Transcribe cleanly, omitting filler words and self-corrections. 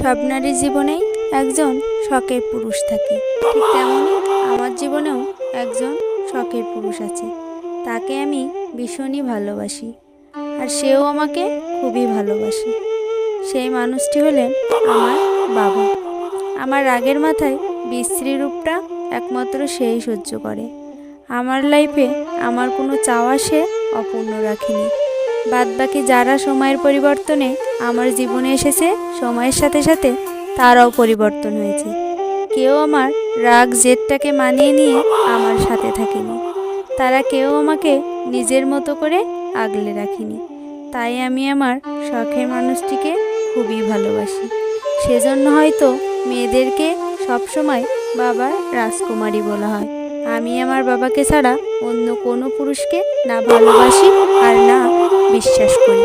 সব নারীর জীবনেই একজন শখের পুরুষ থাকে, ঠিক তেমনই আমার জীবনেও একজন শখের পুরুষ আছে। তাকে আমি ভীষণই ভালোবাসি, আর সেও আমাকে খুবই ভালোবাসে। সেই মানুষটি হলেন আমার বাবা। আমার রাগের মাথায় বিশ্রী রূপটা একমাত্র সেই সহ্য করে। আমার লাইফে আমার কোনো চাওয়া সে অপূর্ণ রাখেনি। বাদবাকি যারা সময়ের পরিবর্তনে আমার জীবনে এসেছে, সময়ের সাথে সাথে তারাও পরিবর্তন হয়েছে। কেউ আমার রাগ জেদটাকে মানিয়ে নিয়ে আমার সাথে থাকেনি। তারা কেউ আমাকে নিজের মতো করে আগলে রাখেনি। তাই আমি আমার শখের মানুষটিকে খুবই ভালোবাসি। সেজন্য হয়তো মেয়েদেরকে সবসময় বাবার রাজকুমারী বলা হয়। আমি আমার বাবাকে ছাড়া অন্য কোনো পুরুষকে না ভালোবাসি আর না বিশ্বাস করি।